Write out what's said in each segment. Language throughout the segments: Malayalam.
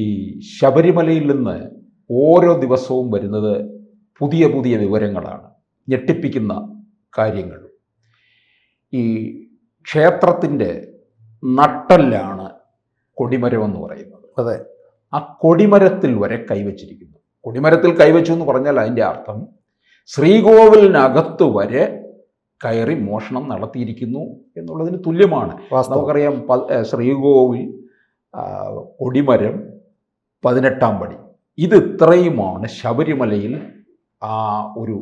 ഈ ശബരിമലയിൽ നിന്ന് ഓരോ ദിവസവും വരുന്നത് പുതിയ പുതിയ വിവരങ്ങളാണ്, ഞെട്ടിപ്പിക്കുന്ന കാര്യങ്ങൾ. ഈ ക്ഷേത്രത്തിൻ്റെ നട്ടെല്ലാണ് കൊടിമരം എന്ന് പറയുന്നത്. അതെ, ആ കൊടിമരത്തിൽ വരെ കൈവച്ചിരിക്കുന്നു. കൊടിമരത്തിൽ കൈവച്ചു എന്ന് പറഞ്ഞാൽ അതിൻ്റെ അർത്ഥം ശ്രീകോവിലിനകത്ത് വരെ കയറി മോഷണം നടത്തിയിരിക്കുന്നു എന്നുള്ളതിന് തുല്യമാണ്. നമുക്കറിയാം, ശ്രീകോവിൽ, കൊടിമരം, 18-ാം പടി, ഇത് ഇത്രയുമാണ് ശബരിമലയിൽ ആ ഒരു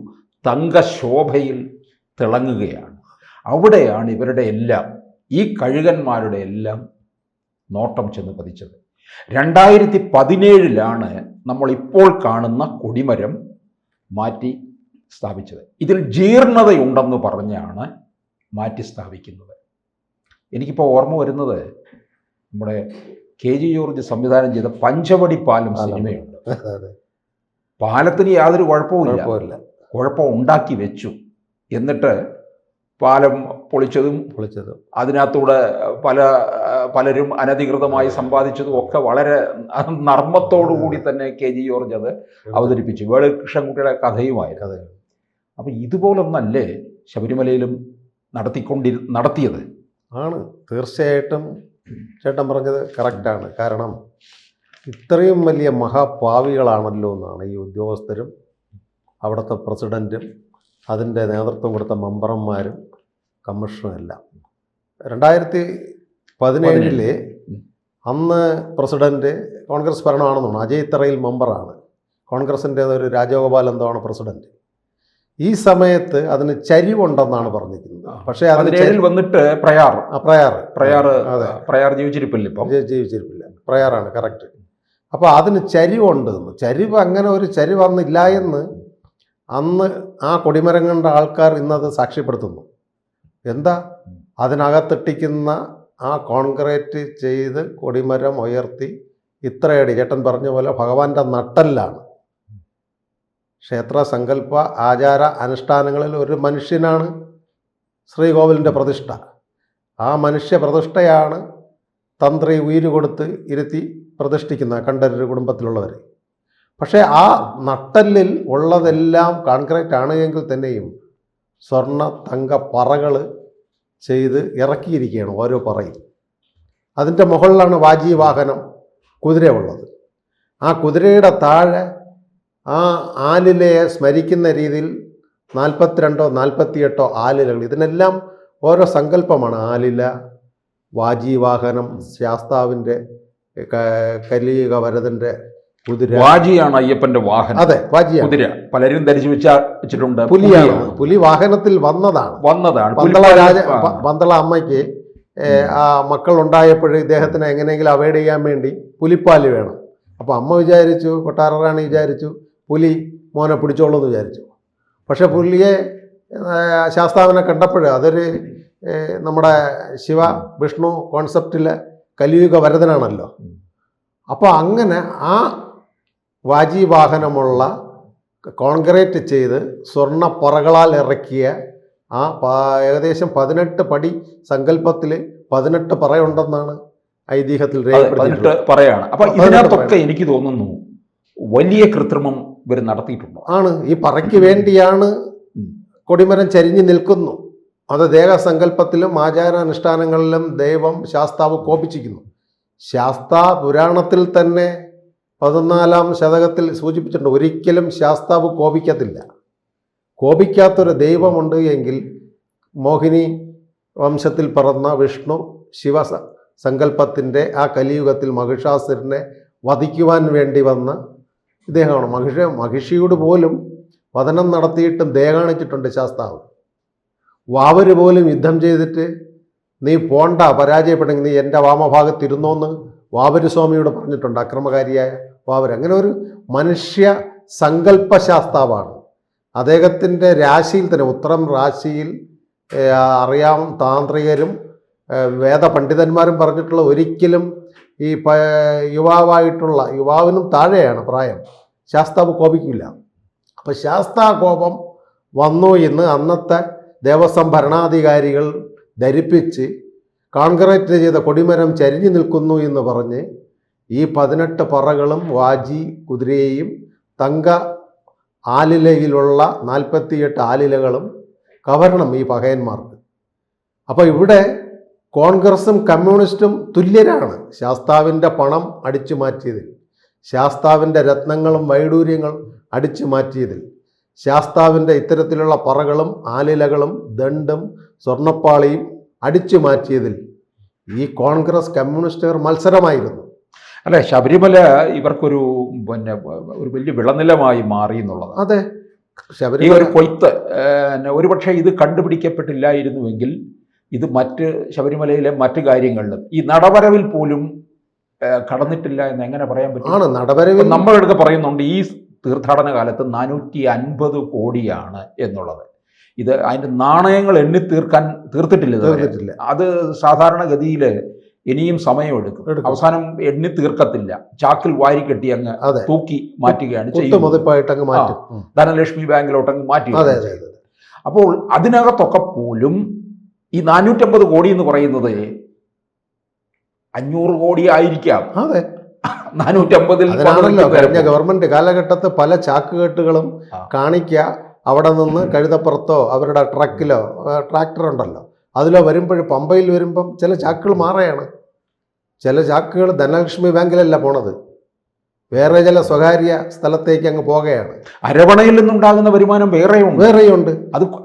തങ്കശോഭയിൽ തിളങ്ങുകയാണ്. അവിടെയാണ് ഇവരുടെ എല്ലാം, ഈ കഴുകന്മാരുടെ എല്ലാം നോട്ടം ചെന്ന് പതിച്ചത്. 2017 നമ്മൾ ഇപ്പോൾ കാണുന്ന കൊടിമരം മാറ്റി സ്ഥാപിച്ചത്. ഇതിൽ ജീർണതയുണ്ടെന്ന് പറഞ്ഞാണ് മാറ്റി സ്ഥാപിക്കുന്നത്. എനിക്കിപ്പോൾ ഓർമ്മ വരുന്നത് നമ്മുടെ KG ജോർജ് സംവിധാനം ചെയ്ത പഞ്ചവടി പാലം സിനിമയുണ്ട്. പാലത്തിന് യാതൊരു കുഴപ്പമില്ല, കുഴപ്പം ഉണ്ടാക്കി വെച്ചു. എന്നിട്ട് പാലം പൊളിച്ചതും അതിനകത്തൂടെ പലരും അനധികൃതമായി സമ്പാദിച്ചതും ഒക്കെ വളരെ നർമ്മത്തോടു കൂടി തന്നെ KG ജോർജ് അത് അവതരിപ്പിച്ചു. വേളുകൃഷ്ണൻകുട്ടിയുടെ കഥയുമായിരുന്നു. അപ്പം ഇതുപോലൊന്നല്ലേ ശബരിമലയിലും നടത്തിയത്? ആണ്, തീർച്ചയായിട്ടും ചേട്ടൻ പറഞ്ഞത് കറക്റ്റാണ്. കാരണം ഇത്രയും വലിയ മഹാപാവികളാണല്ലോ എന്നാണ് ഈ ഉദ്യോഗസ്ഥരും അവിടുത്തെ പ്രസിഡൻറ്റും അതിൻ്റെ നേതൃത്വം കൊടുത്ത മെമ്പർമാരും കമ്മീഷനും എല്ലാം. 2017 അന്ന് പ്രസിഡൻറ്റ് കോൺഗ്രസ് ഭരണമാണെന്ന് തോന്നുന്നു, അജയ് തറയിൽ മെമ്പറാണ്. കോൺഗ്രസിൻ്റെ ഒരു രാജഗോപാൽ എന്താണ് പ്രസിഡൻറ്റ്. ഈ സമയത്ത് അതിന് ചരിവുണ്ടെന്നാണ് പറഞ്ഞിരിക്കുന്നത്. പക്ഷേ അതിന് വന്നിട്ട് പ്രയാർ ജീവിച്ചിരിപ്പില്ല, പ്രയാറാണ് കറക്റ്റ്. അപ്പോൾ അതിന് ചരിവുണ്ടെന്ന്, ചരിവ് അങ്ങനെ ഒരു ചരിവ് അന്നില്ല എന്ന് അന്ന് ആ കൊടിമരം കണ്ട ആൾക്കാർ ഇന്നത് സാക്ഷ്യപ്പെടുത്തുന്നു. എന്താ അതിനകത്തിട്ടിക്കുന്ന ആ കോൺക്രീറ്റ് ചെയ്ത് കൊടിമരം ഉയർത്തി ഇത്രയടി, ചേട്ടൻ പറഞ്ഞ പോലെ ഭഗവാന്റെ നട്ടെല്ലാണ്. ക്ഷേത്ര സങ്കല്പ ആചാര അനുഷ്ഠാനങ്ങളിൽ ഒരു മനുഷ്യനാണ് ശ്രീകോവിലിൻ്റെ പ്രതിഷ്ഠ. ആ മനുഷ്യ പ്രതിഷ്ഠയാണ് തന്ത്രി ഉയിര് കൊടുത്ത് ഇരുത്തി പ്രതിഷ്ഠിക്കുന്ന കണ്ടൊരു കുടുംബത്തിലുള്ളവർ. പക്ഷേ ആ നട്ടെല്ലിൽ ഉള്ളതെല്ലാം കോൺക്രീറ്റ് ആണ് എങ്കിൽ തന്നെയും സ്വർണ്ണ തങ്ക പറകൾ ചെയ്ത് ഇറക്കിയിരിക്കുകയാണ് ഓരോ പറയും. അതിൻ്റെ മുകളിലാണ് വാജി വാഹനം കുതിര ഉള്ളത്. ആ കുതിരയുടെ താഴെ ആ ആലിലയെ സ്മരിക്കുന്ന രീതിയിൽ 42 48 ആലിലകൾ. ഇതിനെല്ലാം ഓരോ സങ്കല്പമാണ്. ആലില, വാജി വാഹനം, ശാസ്താവിൻ്റെ കലിയുഗ വരദൻ്റെ കുതിര. വാജിയാണ് അയ്യപ്പന്റെ വാഹനം. അതെ, വാജിയാണ്. കുതിര പലരും ധരിച്ചു വെച്ചിട്ടുണ്ട്. പുലിയാണ്. പുലി വാഹനത്തിൽ വന്നതാണ്. പന്തള അമ്മയ്ക്ക് ആ മക്കൾ ഉണ്ടായപ്പോൾ ഇദ്ദേഹത്തിന് എങ്ങനെയെങ്കിലും അവോയ്ഡ് ചെയ്യാൻ വേണ്ടി പുലിപ്പാല് വേണം. അപ്പോൾ അമ്മ വിചാരിച്ചു, കൊട്ടാരറാണി വിചാരിച്ചു പുലി മോനെ പിടിച്ചോളൂ എന്ന് വിചാരിച്ചു. പക്ഷെ പുലിയെ ശാസ്താവിനെ കണ്ടപ്പോൾ അതൊരു നമ്മുടെ ശിവ വിഷ്ണു കോൺസെപ്റ്റിലെ കലിയുഗ വരദനാണല്ലോ. അപ്പോൾ അങ്ങനെ ആ വാജി വാഹനമുള്ള കോൺക്രീറ്റ് ചെയ്ത് സ്വർണ്ണ പറകളാൽ ഇറക്കിയ ആ ഏകദേശം 18 പടി സങ്കല്പത്തിൽ 18 പറയുണ്ടെന്നാണ് ഐതിഹ്യത്തിൽ പറയാണ്. അപ്പൊ ഇതിനകത്തൊക്കെ എനിക്ക് തോന്നുന്നു വലിയ കൃത്രിമം ഇവർ നടത്തിയിട്ടുണ്ട്. ആണ്. ഈ പറയ്ക്ക് വേണ്ടിയാണ് കൊടിമരം ചരിഞ്ഞു നിൽക്കുന്നു. അത് ദേഹസങ്കല്പത്തിലും ആചാരാനുഷ്ഠാനങ്ങളിലും ദൈവം ശാസ്താവ് കോപിച്ചിരിക്കുന്നു. ശാസ്താ പുരാണത്തിൽ തന്നെ 14-ാം ശതകത്തിൽ സൂചിപ്പിച്ചിട്ടുണ്ട്, ഒരിക്കലും ശാസ്താവ് കോപിക്കത്തില്ല. കോപിക്കാത്തൊരു ദൈവമുണ്ട് എങ്കിൽ മോഹിനി വംശത്തിൽ പിറന്ന വിഷ്ണു ശിവ സങ്കല്പത്തിൻ്റെ ആ കലിയുഗത്തിൽ മഹിഷാസുരനെ വധിക്കുവാൻ വേണ്ടി വന്ന ഇദ്ദേഹമാണ്. മഹിഷിയോട് പോലും വധനം നടത്തിയിട്ടും ദയ കാണിച്ചിട്ടുണ്ട് ശാസ്താവ്. വാവര് പോലും യുദ്ധം ചെയ്തിട്ട് നീ പോണ്ട, പരാജയപ്പെടുമെങ്കിൽ നീ എൻ്റെ വാമഭാഗത്തിരുന്നോന്ന് വാവര് സ്വാമിയോട് പറഞ്ഞിട്ടുണ്ട്, അക്രമകാരിയായ വാവര്. അങ്ങനെ ഒരു മനുഷ്യ സങ്കല്പ ശാസ്താവാണ്. അദ്ദേഹത്തിൻ്റെ രാശിയിൽ തന്നെ, ഉത്തരം രാശിയിൽ അറിയാം താന്ത്രികരും വേദപണ്ഡിതന്മാരും പറഞ്ഞിട്ടുള്ള ഒരിക്കലും ഈ യുവാവിനും താഴെയാണ് പ്രായം, ശാസ്താവ് കോപിക്കില്ല. അപ്പോൾ ശാസ്താ കോപം വന്നു എന്ന് അന്നത്തെ ദേവസ്വം ഭരണാധികാരികൾ ധരിപ്പിച്ച് കോൺക്രീറ്റ് ചെയ്ത കൊടിമരം ചരിഞ്ഞു നിൽക്കുന്നു എന്ന് പറഞ്ഞ് ഈ 18 പറകളും വാജി കുതിരയെയും തങ്ക ആലിലയിലുള്ള 48 ആലിലകളും കവരണം ഈ പകയന്മാർക്ക്. അപ്പോൾ ഇവിടെ കോൺഗ്രസും കമ്മ്യൂണിസ്റ്റും തുല്യരാണ് ശാസ്താവിൻ്റെ പണം അടിച്ചു മാറ്റിയതിൽ, ശാസ്താവിൻ്റെ രത്നങ്ങളും വൈഡൂര്യങ്ങളും അടിച്ചു മാറ്റിയതിൽ, ശാസ്താവിൻ്റെ ഇത്തരത്തിലുള്ള പറകളും ആലിലകളും ദണ്ടും സ്വർണ്ണപ്പാളിയും അടിച്ചു മാറ്റിയതിൽ ഈ കോൺഗ്രസ് കമ്മ്യൂണിസ്റ്റുകാർ മത്സരമായിരുന്നു. അല്ലെ, ശബരിമല ഇവർക്കൊരു ഒരു വലിയ വിളനിലമായി മാറി എന്നുള്ളത്. അതെ, ഈ ഒരു കൊയ്ത്ത് ഒരുപക്ഷെ ഇത് കണ്ടുപിടിക്കപ്പെട്ടില്ലായിരുന്നുവെങ്കിൽ ഇത് ശബരിമലയിലെ മറ്റു കാര്യങ്ങളിലും ഈ നടവരവിൽ പോലും കടന്നിട്ടില്ല എന്ന് എങ്ങനെ പറയാൻ പറ്റും? ആണ് നടവരവിൽ നമ്മളെടുത്ത് പറയുന്നുണ്ട് ഈ തീർത്ഥാടന കാലത്ത് 450 കോടിയാണ് എന്നുള്ളത്. ഇത് അതിൻ്റെ നാണയങ്ങൾ തീർത്തിട്ടില്ല. അത് സാധാരണഗതിയിൽ ഇനിയും സമയമെടുക്കും. അവസാനം എണ്ണി തീർക്കത്തില്ല, ചാക്കിൽ വാരി കെട്ടി അങ്ങ് തൂക്കി മാറ്റുകയാണ് ചെയ്യുന്നത്. ധനലക്ഷ്മി ബാങ്കിലോട്ട് അങ്ങ് മാറ്റി. അപ്പോൾ അതിനകത്തൊക്കെ പോലും ഈ 450 കോടി എന്ന് പറയുന്നത് 500 കോടി ആയിരിക്കാം. അതെ, 450 കഴിഞ്ഞ ഗവൺമെന്റ് കാലഘട്ടത്ത് പല ചാക്കുകെട്ടുകളും കാണിക്ക അവിടെ നിന്ന് കഴുതപ്പുറത്തോ അവരുടെ ട്രക്കിലോ ട്രാക്ടർ ഉണ്ടല്ലോ അതിലോ വരുമ്പോഴും പമ്പയിൽ വരുമ്പം ചില ചാക്കുകൾ മാറുകയാണ്. ചില ചാക്കുകൾ ധനലക്ഷ്മി ബാങ്കിലല്ല പോണത്, വേറെ ചില സ്വകാര്യ സ്ഥലത്തേക്ക് അങ്ങ് പോകുകയാണ്. അരവണയിൽ നിന്നുണ്ടാകുന്ന വരുമാനം വേറെയുണ്ട്.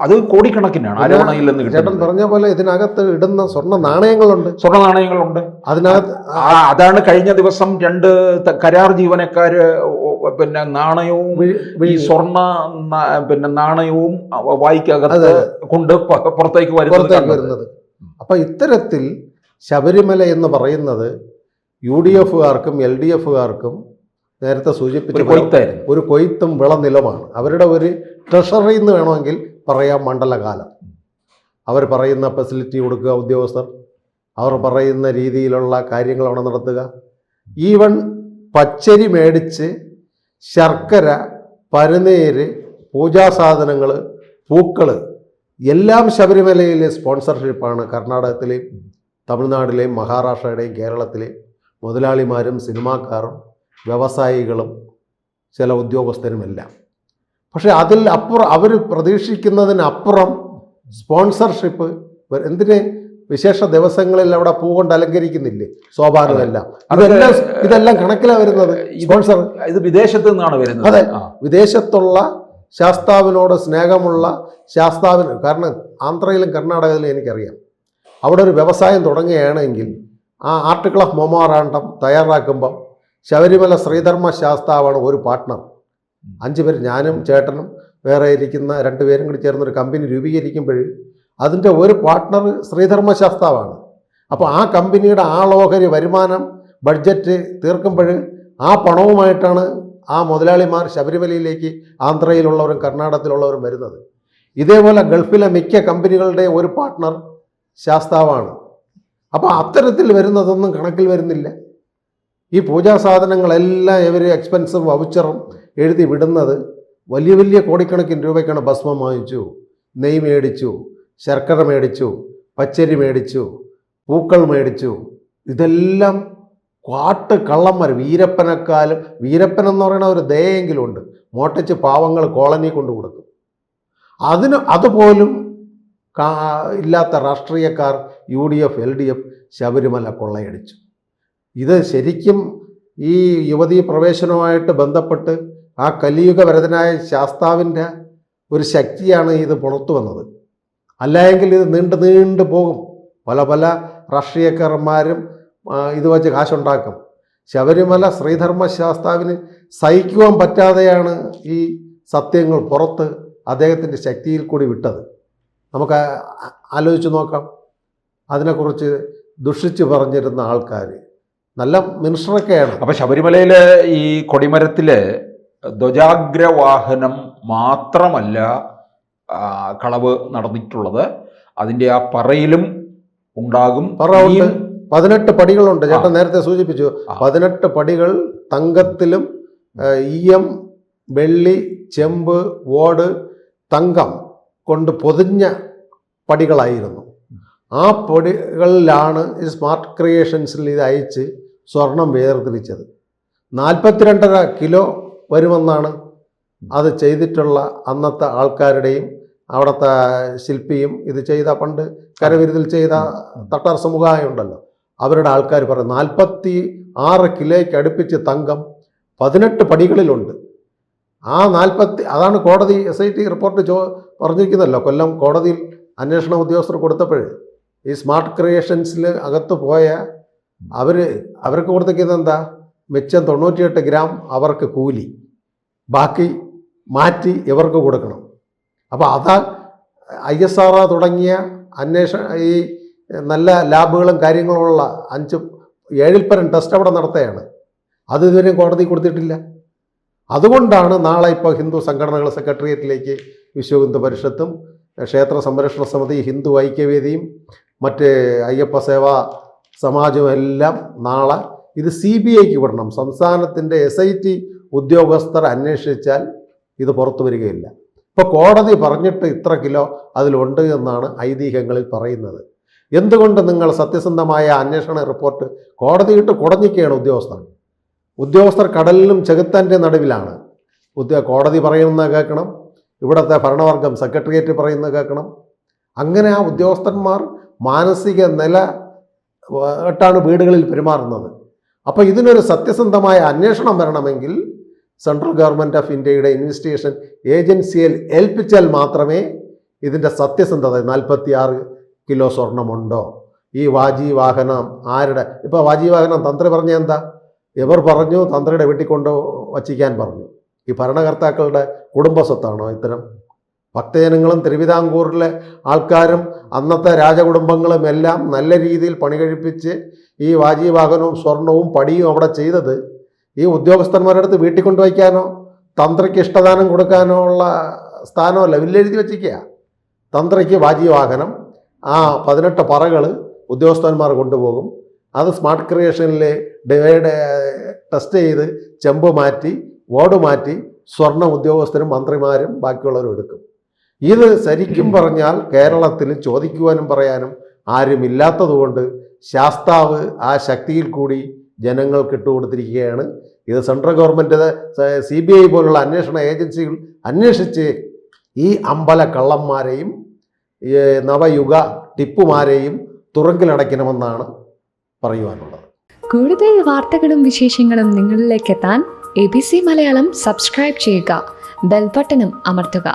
അത് കോടിക്കണക്കിനാണ് അരവണയിൽ നിന്ന്. ചേട്ടൻ പറഞ്ഞ പോലെ ഇതിനകത്ത് ഇടുന്ന സ്വർണ്ണ നാണയങ്ങളുണ്ട്. അതിനകത്ത് അതാണ് കഴിഞ്ഞ ദിവസം 2 കരാർ ജീവനക്കാര് നാണയവും ഈ സ്വർണ്ണ നാണയവും വായിക്കകത്ത് കൊണ്ട് പുറത്തേക്ക് വരുന്നത്. അപ്പൊ ഇത്തരത്തിൽ ശബരിമല എന്ന് പറയുന്നത് UDF-കാർക്കും LDF-കാർക്കും നേരത്തെ സൂചിപ്പിച്ച ഒരു കൊയ്ത്തും വിളനിലമാണ്. അവരുടെ ഒരു ട്രഷറി എന്ന് വേണമെങ്കിൽ പറയാം മണ്ഡലകാലം. അവർ പറയുന്ന ഫെസിലിറ്റി കൊടുക്കുക ഉദ്യോഗസ്ഥർ, അവർ പറയുന്ന രീതിയിലുള്ള കാര്യങ്ങൾ അവിടെ നടത്തുക. ഈവൻ പച്ചരി മേടിച്ച് ശർക്കര, പരുനീര്, പൂജാസാധനങ്ങൾ, പൂക്കൾ എല്ലാം ശബരിമലയിലെ സ്പോൺസർഷിപ്പാണ്. കർണാടകത്തിലെയും തമിഴ്നാട്ടിലെയും മഹാരാഷ്ട്രയുടെയും കേരളത്തിലെയും മുതലാളിമാരും സിനിമാക്കാരും വ്യവസായികളും ചില ഉദ്യോഗസ്ഥരുമെല്ലാം. പക്ഷേ അതിൽ അപ്പുറം അവർ പ്രതീക്ഷിക്കുന്നതിനപ്പുറം സ്പോൺസർഷിപ്പ്. എന്തിന് വിശേഷ ദിവസങ്ങളിൽ അവിടെ പൂ കൊണ്ട് അലങ്കരിക്കുന്നില്ലേ? സ്വാഭാവികമല്ല. ഇതെല്ലാം കണക്കിലാണ് വരുന്നത്. സ്പോൺസർ ഇത് വിദേശത്ത് നിന്നാണ് വരുന്നത്. അതെ, വിദേശത്തുള്ള ശാസ്താവിനോട് സ്നേഹമുള്ള ശാസ്താവിന്. കാരണം ആന്ധ്രയിലും കർണാടകയിലും എനിക്കറിയാം, അവിടെ ഒരു വ്യവസായം തുടങ്ങുകയാണെങ്കിൽ ആ article of memorandum തയ്യാറാക്കുമ്പം Sabarimala Sreedharma ശാസ്താവാണ് ഒരു പാർട്ട്ണർ. 5 പേര്, ഞാനും ചേട്ടനും വേറെ ഇരിക്കുന്ന 2 പേരും കൂടി ചേർന്നൊരു കമ്പനി രൂപീകരിക്കുമ്പോൾ അതിൻ്റെ ഒരു പാർട്ട്ണർ ശ്രീധർമ്മ ശാസ്താവാണ്. അപ്പോൾ ആ കമ്പനിയുടെ ആളോഹരി വരുമാനം ബഡ്ജറ്റ് തീർക്കുമ്പോൾ ആ പണവുമായിട്ടാണ് ആ മുതലാളിമാർ ശബരിമലയിലേക്ക് ആന്ധ്രയിലുള്ളവരും കർണാടകത്തിലുള്ളവരും വരുന്നത്. ഇതേപോലെ ഗൾഫിലെ മിക്ക കമ്പനികളുടെയും ഒരു പാർട്ട്ണർ ശാസ്താവാണ്. അപ്പോൾ അത്തരത്തിൽ വരുന്നതൊന്നും കണക്കിൽ വരുന്നില്ല. ഈ പൂജാ സാധനങ്ങളെല്ലാം ഇവർ എക്സ്പെൻസും വൗച്ചറും എഴുതി വിടുന്നത് വലിയ വലിയ കോടിക്കണക്കിന് രൂപയ്ക്കാണ്. ഭസ്മം വാങ്ങിച്ചു, നെയ്യ് മേടിച്ചു, ശർക്കര മേടിച്ചു, പച്ചരി മേടിച്ചു, പൂക്കൾ മേടിച്ചു. ഇതെല്ലാം കള്ളന്മാർ. വീരപ്പൻ എന്ന് പറയുന്ന ഒരു ദയെങ്കിലും ഉണ്ട്. മോട്ടിച്ച് പാവങ്ങൾ കോളനി കൊണ്ട് കൊടുക്കും. അതുപോലും ഇല്ലാത്ത രാഷ്ട്രീയക്കാർ UDF LDF ശബരിമല കൊള്ളയടിച്ചു. ഇത് ശരിക്കും ഈ യുവതീ പ്രവേശനവുമായിട്ട് ബന്ധപ്പെട്ട് ആ കലിയുഗ വരദനായ ശാസ്താവിൻ്റെ ഒരു ശക്തിയാണ് ഇത് പുറത്തു വന്നത്. അല്ലായെങ്കിൽ ഇത് നീണ്ടു പോകും. പല രാഷ്ട്രീയക്കാരന്മാരും ഇത് വച്ച് കാശുണ്ടാക്കും. ശബരിമല ശ്രീധർമ്മ ശാസ്താവിന് സഹിക്കുവാൻ പറ്റാതെയാണ് ഈ സത്യങ്ങൾ പുറത്ത് അദ്ദേഹത്തിൻ്റെ ശക്തിയിൽ കൂടി വിട്ടത്. നമുക്ക് ആലോചിച്ച് നോക്കാം. അതിനെക്കുറിച്ച് ദുഷിച്ച് പറഞ്ഞിരുന്ന ആൾക്കാർ നല്ല മിനിസ്റ്ററൊക്കെയാണ്. അപ്പോൾ ശബരിമലയിലെ ഈ കൊടിമരത്തിലെ ധ്വജാഗ്രവാഹനം മാത്രമല്ല കളവ് നടന്നിട്ടുള്ളത്, അതിൻ്റെ ആ പറയിലും ഉണ്ടാകും. 18 പടികളുണ്ട്. ചേട്ടൻ നേരത്തെ സൂചിപ്പിച്ചു. 18 പടികൾ തങ്കത്തിലും ഈയം, വെള്ളി, ചെമ്പ്, ഓട്, തങ്കം കൊണ്ട് പൊതിഞ്ഞ പടികളായിരുന്നു. ആ പടികളിലാണ് ഈ സ്മാർട്ട് ക്രിയേഷൻസിൽ ഇത് അയച്ച് സ്വർണം വേർതിരിച്ചത്. 42.5 കിലോ വരുമെന്നാണ് അത് ചെയ്തിട്ടുള്ള അന്നത്തെ ആൾക്കാരുടെയും അവിടുത്തെ ശില്പിയും ഇത് ചെയ്ത പണ്ട് കരവിരുതിൽ ചെയ്ത തട്ടാർ സമുദായമുണ്ടല്ലോ, അവരുടെ ആൾക്കാർ പറയും 46 കിലോയ്ക്ക് അടുപ്പിച്ച് തങ്കം 18 പടികളിലുണ്ട്. ആ അതാണ് കോടതി SIT റിപ്പോർട്ട് പറഞ്ഞിരിക്കുന്നല്ലോ. കൊല്ലം കോടതിയിൽ അന്വേഷണ ഉദ്യോഗസ്ഥർ കൊടുത്തപ്പോൾ ഈ സ്മാർട്ട് ക്രിയേഷൻസിൽ അകത്ത് പോയ അവർക്ക് കൊടുത്തിരിക്കുന്നത് എന്താ, മിച്ചം 98 ഗ്രാം അവർക്ക് കൂലി, ബാക്കി മാറ്റി ഇവർക്ക് കൊടുക്കണം. അപ്പോൾ അതാ ISR തുടങ്ങിയ ഈ നല്ല ലാബുകളും കാര്യങ്ങളുള്ള 7-ൽ പരം ടെസ്റ്റ് അവിടെ നടത്തുകയാണ്. അത് ഇതുവരെ കോടതി കൊടുത്തിട്ടില്ല. അതുകൊണ്ടാണ് നാളെ ഇപ്പോൾ ഹിന്ദു സംഘടനകൾ സെക്രട്ടേറിയറ്റിലേക്ക് വിശ്വ ഹിന്ദു പരിഷത്തും ക്ഷേത്ര സംരക്ഷണ സമിതി, ഹിന്ദു ഐക്യവേദിയും മറ്റ് അയ്യപ്പ സേവാ സമാജവും എല്ലാം നാളെ ഇത് CBIക്ക് വിടണം. സംസ്ഥാനത്തിൻ്റെ SIT ഉദ്യോഗസ്ഥർ അന്വേഷിച്ചാൽ ഇത് പുറത്തു വരികയില്ല. ഇപ്പോൾ കോടതി പറഞ്ഞിട്ട് ഇത്ര കിലോ അതിലുണ്ട് എന്നാണ് ഐതിഹ്യങ്ങളിൽ പറയുന്നത്. എന്തുകൊണ്ട് നിങ്ങൾ സത്യസന്ധമായ അന്വേഷണ റിപ്പോർട്ട് കോടതിയിട്ട് കുടഞ്ഞിക്കുകയാണ് ഉദ്യോഗസ്ഥർ കടലിലും ചെകുത്താൻ്റെ നടുവിലാണ്. കോടതി പറയുന്നത് കേൾക്കണം, ഇവിടുത്തെ ഭരണവർഗം സെക്രട്ടേറിയറ്റ് പറയുന്നത് കേൾക്കണം. അങ്ങനെ ആ ഉദ്യോഗസ്ഥന്മാർ മാനസിക നില ാണ് വീടുകളിൽ പെരുമാറുന്നത്. അപ്പോൾ ഇതിനൊരു സത്യസന്ധമായ അന്വേഷണം വരണമെങ്കിൽ സെൻട്രൽ ഗവൺമെൻറ് ഓഫ് ഇന്ത്യയുടെ ഇൻവെസ്റ്റിഗേഷൻ ഏജൻസിയിൽ ഏൽപ്പിച്ചാൽ മാത്രമേ ഇതിൻ്റെ സത്യസന്ധത 46 കിലോ സ്വർണമുണ്ടോ, ഈ വാജി വാഹനം ആരുടെ, ഇപ്പോൾ വാജി വാഹനം തന്ത്രി പറഞ്ഞ എന്താ, ഇവർ പറഞ്ഞു തന്ത്രിയുടെ വീട്ടിൽ കൊണ്ട് വച്ചിക്കാൻ പറഞ്ഞു. ഈ ഭരണകർത്താക്കളുടെ കുടുംബ സ്വത്താണോ ഇത്തരം? ഭക്തജനങ്ങളും തിരുവിതാംകൂറിലെ ആൾക്കാരും അന്നത്തെ രാജകുടുംബങ്ങളും എല്ലാം നല്ല രീതിയിൽ പണി കഴിപ്പിച്ച് ഈ വാജി വാഹനവും സ്വർണവും പടിയും അവിടെ ചെയ്തത് ഈ ഉദ്യോഗസ്ഥന്മാരുടെ അടുത്ത് വീട്ടിൽ കൊണ്ടുവയ്ക്കാനോ തന്ത്രിക്ക് ഇഷ്ടദാനം കൊടുക്കാനോ ഉള്ള സ്ഥാനമല്ല, വില്ലെഴുതി വച്ചിരിക്കുക. തന്ത്രിക്ക് വാജി വാഹനം, ആ 18 പറകൾ ഉദ്യോഗസ്ഥന്മാർ കൊണ്ടുപോകും. അത് സ്മാർട്ട് ക്രിയേഷനിൽ ടെസ്റ്റ് ചെയ്ത് ചെമ്പ് മാറ്റി ഓട് മാറ്റി സ്വർണ്ണ ഉദ്യോഗസ്ഥരും മന്ത്രിമാരും ബാക്കിയുള്ളവരും എടുക്കും. ഇത് ശരിക്കും പറഞ്ഞാൽ കേരളത്തിൽ ചോദിക്കുവാനും പറയാനും ആരുമില്ലാത്തതുകൊണ്ട് ശാസ്താവ് ആ ശക്തിയിൽ കൂടി ജനങ്ങൾക്ക് ഇട്ടുകൊടുത്തിരിക്കുകയാണ്. ഇത് സെൻട്രൽ ഗവൺമെൻറ് CBI പോലുള്ള അന്വേഷണ ഏജൻസികൾ അന്വേഷിച്ച് ഈ അമ്പല കള്ളന്മാരെയും നവയുഗ ടിപ്പുമാരെയും തുറങ്കിലടയ്ക്കണമെന്നാണ് പറയുവാനുള്ളത്. കൂടുതൽ വാർത്തകളും വിശേഷങ്ങളും നിങ്ങളിലേക്ക് എത്താൻ ABC മലയാളം സബ്സ്ക്രൈബ് ചെയ്യുക, ബെൽ ബട്ടണും അമർത്തുക.